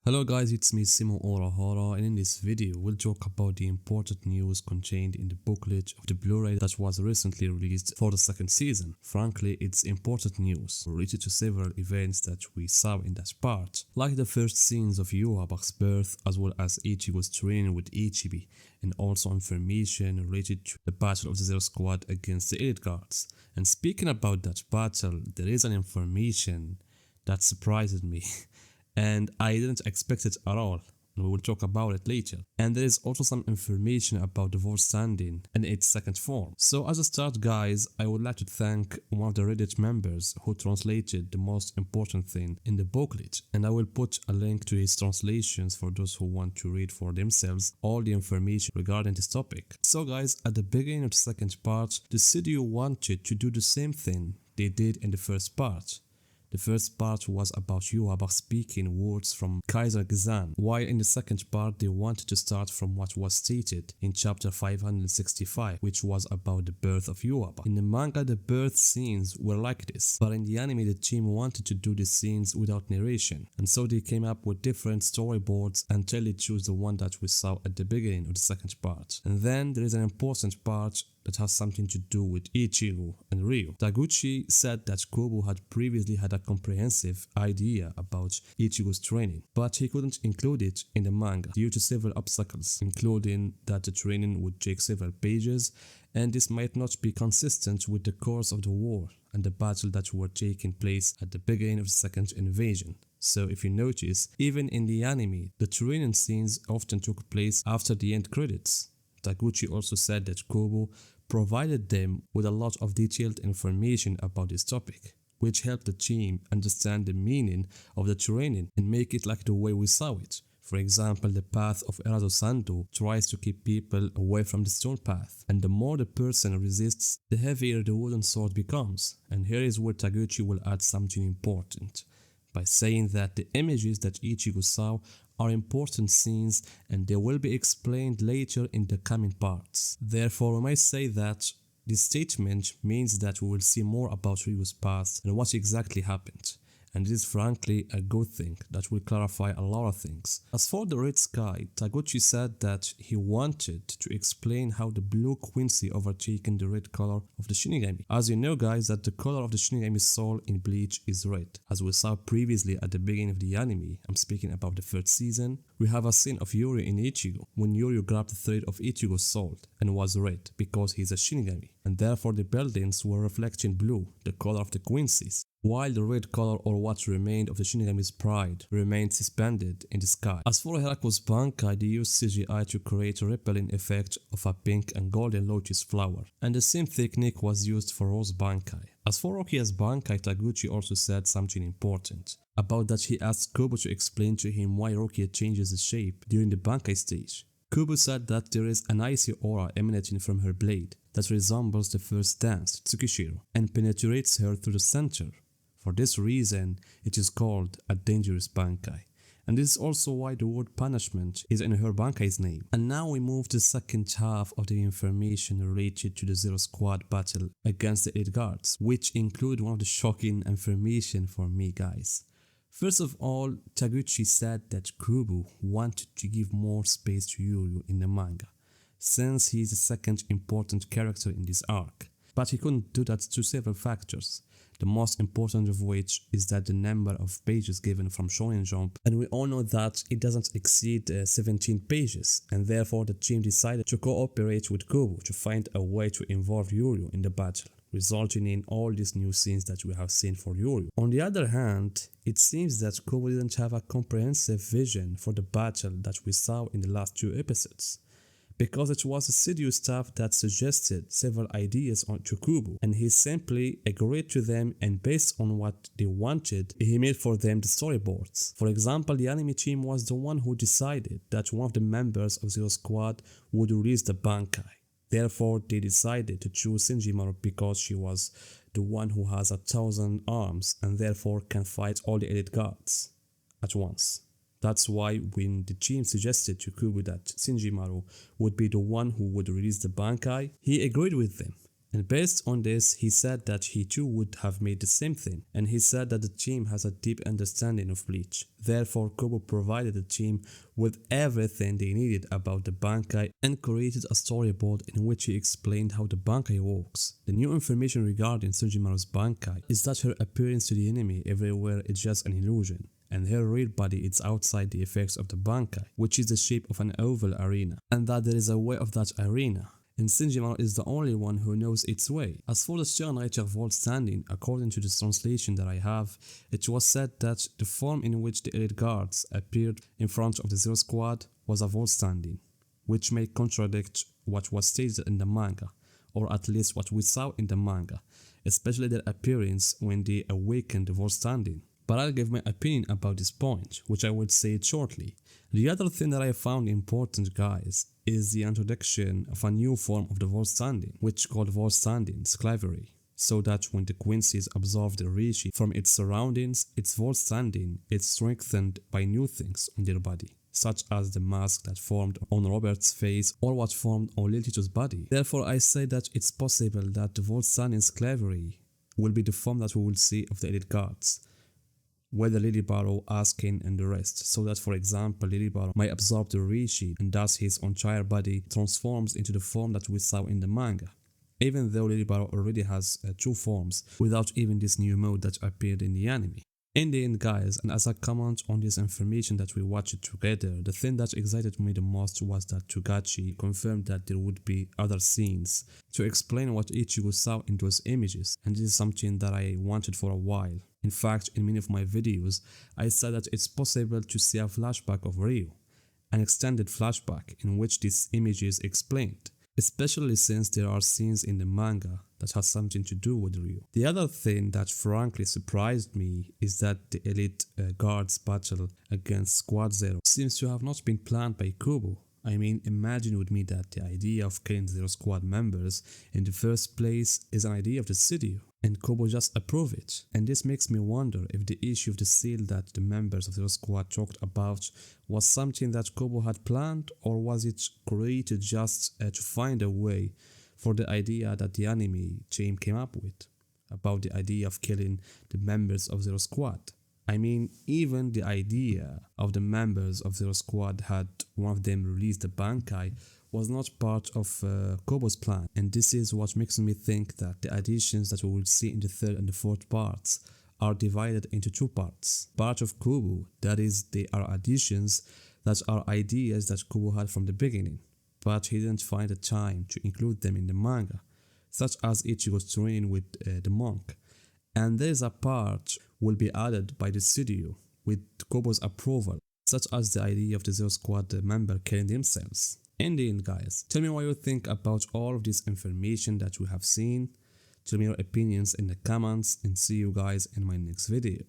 Hello guys, it's me Simo Orahara, and in this video we'll talk about the important news contained in the booklet of the Blu-ray that was recently released for the second season. Frankly, it's important news related to several events that we saw in that part, like the first scenes of Yhwach's birth as well as Ichigo's training with Ichibi, and also information related to the battle of the Zero Squad against the Elite Guards. And speaking about that battle, there is an information that surprised me. And I didn't expect it at all, and we will talk about it later. And there is also some information about the Vollstandig and its second form. So as a start guys, I would like to thank one of the Reddit members who translated the most important thing in the booklet, and I will put a link to his translations for those who want to read for themselves all the information regarding this topic. So guys, at the beginning of the second part, the studio wanted to do the same thing they did in the first part. The first part was about Yhwach speaking words from Kaiser Gazan, while in the second part they wanted to start from what was stated in chapter 565, which was about the birth of Yhwach. In the manga, the birth scenes were like this, but in the anime the team wanted to do the scenes without narration, and so they came up with different storyboards until they chose the one that we saw at the beginning of the second part. And then there is an important part that has something to do with Ichigo and Ryo. Taguchi said that Kubo had previously had a comprehensive idea about Ichigo's training, but he couldn't include it in the manga due to several obstacles, including that the training would take several pages, and this might not be consistent with the course of the war and the battle that were taking place at the beginning of the second invasion. So if you notice, even in the anime, the training scenes often took place after the end credits. Taguchi also said that Kubo provided them with a lot of detailed information about this topic, which helped the team understand the meaning of the training and make it like the way we saw it. For example, the path of Erazo Sando tries to keep people away from the stone path, and the more the person resists, the heavier the wooden sword becomes. And here is where Taguchi will add something important, by saying that the images that Ichigo saw are important scenes and they will be explained later in the coming parts. Therefore, we might say that this statement means that we will see more about REIO'S past and what exactly happened. And this is frankly a good thing that will clarify a lot of things. As for the red sky, Taguchi said that he wanted to explain how the blue Quincy overtaken the red color of the Shinigami. As you know guys, that the color of the Shinigami's soul in Bleach is red. As we saw previously at the beginning of the anime, I'm speaking about the third season, we have a scene of Yuri in Ichigo, when Yuri grabbed the thread of Ichigo's soul and was red because he's a Shinigami, and therefore the buildings were reflecting blue, the color of the Quincy's, while the red color, or what remained of the Shinigami's pride, remained suspended in the sky. As for Hiraku's Bankai, they used CGI to create a rippling effect of a pink and golden lotus flower, and the same technique was used for Rose Bankai. As for Rukia's Bankai, Taguchi also said something important, about that he asked Kubo to explain to him why Rukia changes its shape during the Bankai stage. Kubo said that there is an icy aura emanating from her blade that resembles the first dance, Tsukishiro, and penetrates her through the center. For this reason, it is called a dangerous Bankai. And this is also why the word punishment is in her Bankai's name. And now we move to the second half of the information related to the Zero Squad battle against the Elite Guards, which include one of the shocking information for me guys. First of all, Taguchi said that Kubo wanted to give more space to Yuri in the manga, since he is the second important character in this arc. But he couldn't do that due to several factors, the most important of which is that the number of pages given from Shonen Jump, and we all know that it doesn't exceed 17 pages, and therefore the team decided to cooperate with Kubo to find a way to involve Yuri in the battle, resulting in all these new scenes that we have seen for Yuri. On the other hand, it seems that Kubo didn't have a comprehensive vision for the battle that we saw in the last two episodes, because it was the studio staff that suggested several ideas to Kubo, and he simply agreed to them, and based on what they wanted, he made for them the storyboards. For example, the anime team was the one who decided that one of the members of Zero Squad would release the Bankai. Therefore, they decided to choose Senjumaru because she was the one who has 1,000 arms and therefore can fight all the elite guards at once. That's why when the team suggested to Kubo that Senjumaru would be the one who would release the Bankai, he agreed with them. And based on this, he said that he too would have made the same thing, and he said that the team has a deep understanding of Bleach. Therefore, Kubo provided the team with everything they needed about the Bankai and created a storyboard in which he explained how the Bankai works. The new information regarding Senjumaru's Bankai is that her appearance to the enemy everywhere is just an illusion, and her real body is outside the effects of the Bankai, which is the shape of an oval arena, and that there is a way of that arena, and Senjumaru is the only one who knows its way. As for the Sternreiter Vollstandig, according to the translation that I have, it was said that the form in which the elite guards appeared in front of the Zero Squad was a Vollstandig, which may contradict what was stated in the manga, or at least what we saw in the manga, especially their appearance when they awakened the Vollstandig. But I'll give my opinion about this point, which I will say it shortly. The other thing that I found important, guys, is the introduction of a new form of the Vollstandig, which called Vollstandig Slavery, so that when the Quincy's absorb the Rishi from its surroundings, its Vollstandig is strengthened by new things on their body, such as the mask that formed on Robert's face or what formed on Lil Tito's body. Therefore, I say that it's possible that the Vollstandig Slavery will be the form that we will see of the elite guards, whether Lily Barrow, Askin and the rest, so that for example Lily Barrow might absorb the Rishi and thus his entire body transforms into the form that we saw in the manga, even though Lily Barrow already has two forms without even this new mode that appeared in the anime. In the end, guys, and as a comment on this information that we watched together, the thing that excited me the most was that Togashi confirmed that there would be other scenes to explain what Ichigo saw in those images, and this is something that I wanted for a while. In fact, in many of my videos, I said that it's possible to see a flashback of Ryo, an extended flashback in which this image is explained, especially since there are scenes in the manga that has something to do with Ryo. The other thing that frankly surprised me is that the elite guards battle against Squad Zero seems to have not been planned by Kubo. I mean, imagine with me that the idea of killing Zero Squad members in the first place is an idea of the studio, and Kubo just approved it. And this makes me wonder if the issue of the seal that the members of Zero Squad talked about was something that Kubo had planned, or was it created just to find a way for the idea that the anime team came up with, about the idea of killing the members of Zero Squad. I mean, even the idea of the members of Zero Squad had one of them release the Bankai was not part of Kubo's plan, and this is what makes me think that the additions that we will see in the third and the fourth parts are divided into two parts. Part of Kubo, that is, they are additions that are ideas that Kubo had from the beginning, but he didn't find the time to include them in the manga, such as Ichigo's training with the monk. And there is a part will be added by the studio with Kubo's approval, such as the idea of the Zero Squad member killing themselves. In the end, guys, tell me what you think about all of this information that we have seen. Tell me your opinions in the comments, and see you guys in my next video.